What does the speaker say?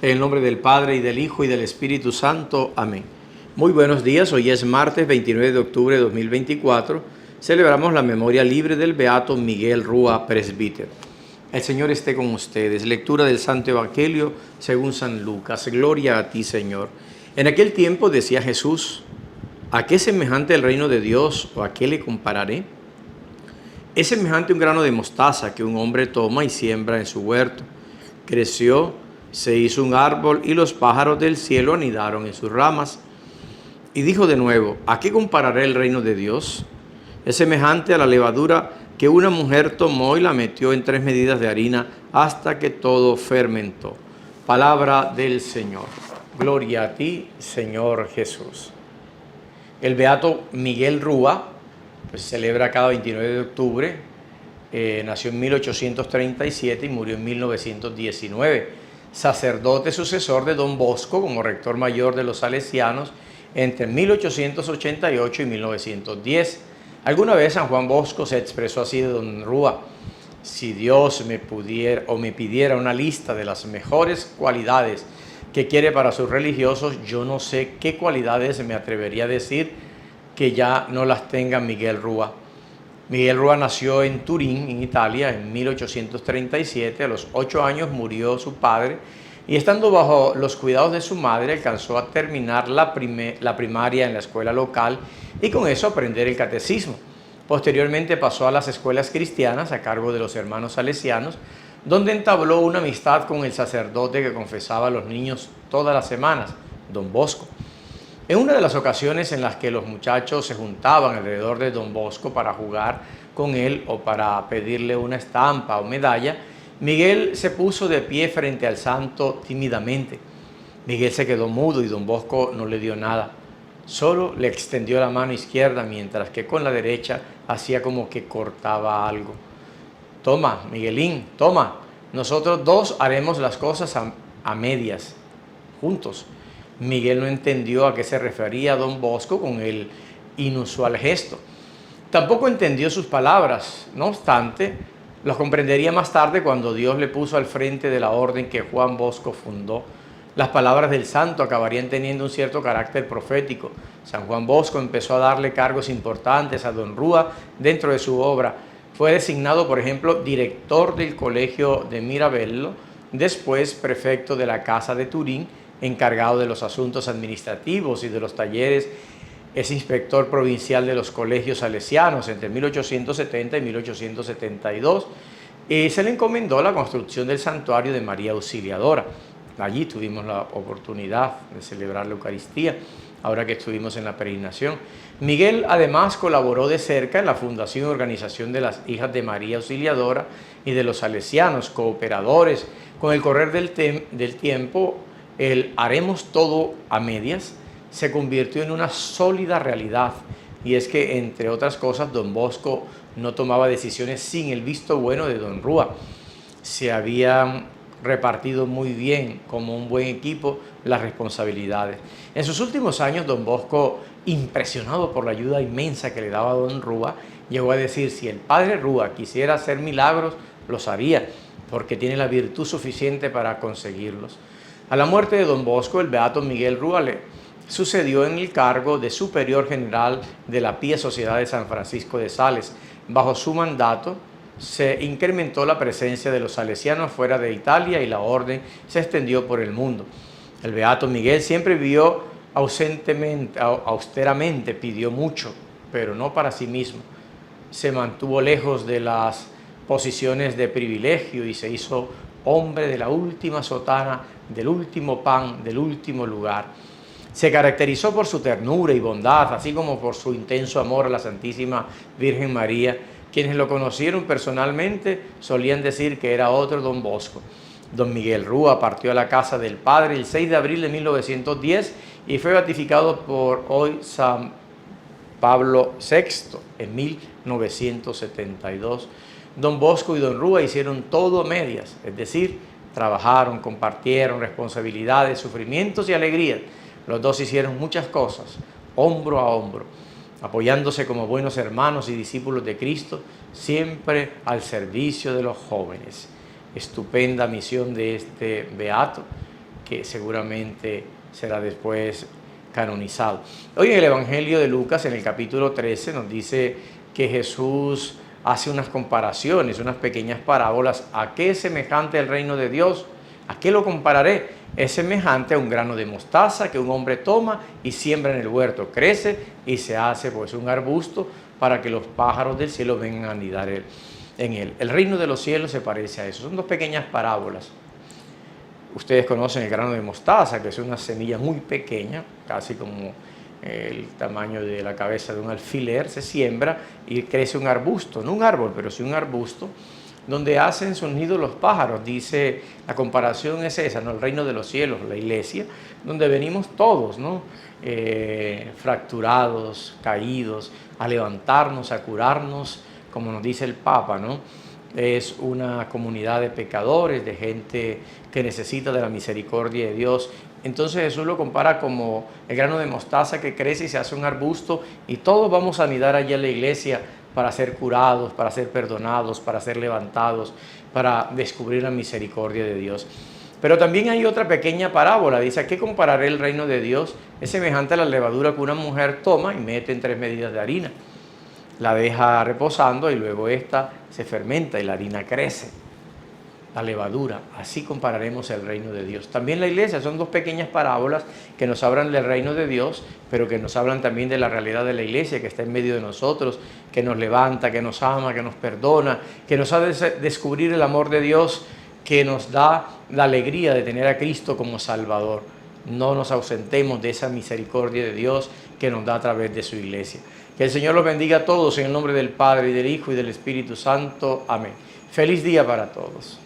En el nombre del Padre, y del Hijo, y del Espíritu Santo. Amén. Muy buenos días, hoy es martes 29 de octubre de 2024. Celebramos la memoria libre del Beato Miguel Rúa, presbítero. El Señor esté con ustedes. Lectura del Santo Evangelio según San Lucas. Gloria a ti, Señor. En aquel tiempo decía Jesús: ¿a qué es semejante el reino de Dios, o a qué le compararé? Es semejante un grano de mostaza que un hombre toma y siembra en su huerto. Creció, se hizo un árbol, y los pájaros del cielo anidaron en sus ramas. Y dijo de nuevo: ¿a qué compararé el reino de Dios? Es semejante a la levadura que una mujer tomó y la metió en 3 medidas de harina hasta que todo fermentó. Palabra del Señor. Gloria a ti, Señor Jesús. El Beato Miguel Rúa pues celebra cada 29 de octubre. Nació en 1837 y murió en 1919. Sacerdote sucesor de Don Bosco como rector mayor de los salesianos entre 1888 y 1910. Alguna vez San Juan Bosco se expresó así de Don Rúa: si Dios me pidiera una lista de las mejores cualidades que quiere para sus religiosos, yo no sé qué cualidades me atrevería a decir que ya no las tenga Miguel Rúa. Miguel Rúa nació en Turín, en Italia, en 1837. A los 8 años murió su padre y, estando bajo los cuidados de su madre, alcanzó a terminar la primaria en la escuela local y con eso aprender el catecismo. Posteriormente pasó a las escuelas cristianas a cargo de los hermanos salesianos, donde entabló una amistad con el sacerdote que confesaba a los niños todas las semanas, Don Bosco. En una de las ocasiones en las que los muchachos se juntaban alrededor de Don Bosco para jugar con él o para pedirle una estampa o medalla, Miguel se puso de pie frente al santo tímidamente. Miguel se quedó mudo y Don Bosco no le dio nada. Solo le extendió la mano izquierda, mientras que con la derecha hacía como que cortaba algo. Toma, Miguelín, toma. Nosotros dos haremos las cosas a medias, juntos. Miguel no entendió a qué se refería Don Bosco con el inusual gesto. Tampoco entendió sus palabras. No obstante, los comprendería más tarde cuando Dios le puso al frente de la orden que Juan Bosco fundó. Las palabras del santo acabarían teniendo un cierto carácter profético. San Juan Bosco empezó a darle cargos importantes a Don Rúa dentro de su obra. Fue designado, por ejemplo, director del colegio de Mirabello, después prefecto de la Casa de Turín, encargado de los asuntos administrativos y de los talleres. Es inspector provincial de los colegios salesianos entre 1870 y 1872. Se le encomendó la construcción del santuario de María Auxiliadora. Allí tuvimos la oportunidad de celebrar la Eucaristía, ahora que estuvimos en la peregrinación. Miguel además colaboró de cerca en la fundación y organización de las Hijas de María Auxiliadora y de los salesianos, cooperadores. Con el correr del tiempo, el haremos todo a medias se convirtió en una sólida realidad, y es que, entre otras cosas, Don Bosco no tomaba decisiones sin el visto bueno de Don Rúa. Se habían repartido muy bien, como un buen equipo, las responsabilidades. En sus últimos años, Don Bosco, impresionado por la ayuda inmensa que le daba Don Rúa, llegó a decir: si el padre Rúa quisiera hacer milagros, los haría, porque tiene la virtud suficiente para conseguirlos. A la muerte de Don Bosco, el Beato Miguel Rúa le sucedió en el cargo de superior general de la Pía Sociedad de San Francisco de Sales. Bajo su mandato se incrementó la presencia de los salesianos fuera de Italia y la orden se extendió por el mundo. El Beato Miguel siempre vivió austeramente, pidió mucho, pero no para sí mismo. Se mantuvo lejos de las posiciones de privilegio y se hizo hombre de la última sotana, del último pan, del último lugar. Se caracterizó por su ternura y bondad, así como por su intenso amor a la Santísima Virgen María. Quienes lo conocieron personalmente solían decir que era otro Don Bosco. Don Miguel Rúa partió a la casa del Padre el 6 de abril de 1910 y fue beatificado por hoy San Pablo VI en 1972. Don Bosco y Don Rúa hicieron todo a medias, es decir, trabajaron, compartieron responsabilidades, sufrimientos y alegrías. Los dos hicieron muchas cosas, hombro a hombro, apoyándose como buenos hermanos y discípulos de Cristo, siempre al servicio de los jóvenes. Estupenda misión de este beato, que seguramente será después canonizado. Hoy en el Evangelio de Lucas, en el capítulo 13, nos dice que Jesús hace unas comparaciones, unas pequeñas parábolas. ¿A qué es semejante el reino de Dios? ¿A qué lo compararé? Es semejante a un grano de mostaza que un hombre toma y siembra en el huerto. Crece y se hace pues un arbusto para que los pájaros del cielo vengan a anidar en él. El reino de los cielos se parece a eso. Son dos pequeñas parábolas. Ustedes conocen el grano de mostaza, que es una semilla muy pequeña, casi como el tamaño de la cabeza de un alfiler. Se siembra y crece un arbusto, no un árbol, pero sí un arbusto, donde hacen sus nidos los pájaros. Dice, la comparación es esa, ¿no? El reino de los cielos, la iglesia, donde venimos todos, ¿no? Fracturados, caídos, a levantarnos, a curarnos, como nos dice el Papa, ¿no? Es una comunidad de pecadores, de gente que necesita de la misericordia de Dios. Entonces Jesús lo compara como el grano de mostaza que crece y se hace un arbusto, y todos vamos a anidar allí en la iglesia para ser curados, para ser perdonados, para ser levantados, para descubrir la misericordia de Dios. Pero también hay otra pequeña parábola. Dice, ¿a qué compararé el reino de Dios? Es semejante a la levadura que una mujer toma y mete en 3 medidas de harina. La deja reposando y luego esta se fermenta y la harina crece. La levadura, así compararemos el reino de Dios. También la iglesia son 2 pequeñas parábolas que nos hablan del reino de Dios, pero que nos hablan también de la realidad de la iglesia que está en medio de nosotros, que nos levanta, que nos ama, que nos perdona, que nos hace descubrir el amor de Dios, que nos da la alegría de tener a Cristo como Salvador. No nos ausentemos de esa misericordia de Dios que nos da a través de su iglesia. Que el Señor los bendiga a todos en el nombre del Padre, y del Hijo, y del Espíritu Santo. Amén. Feliz día para todos.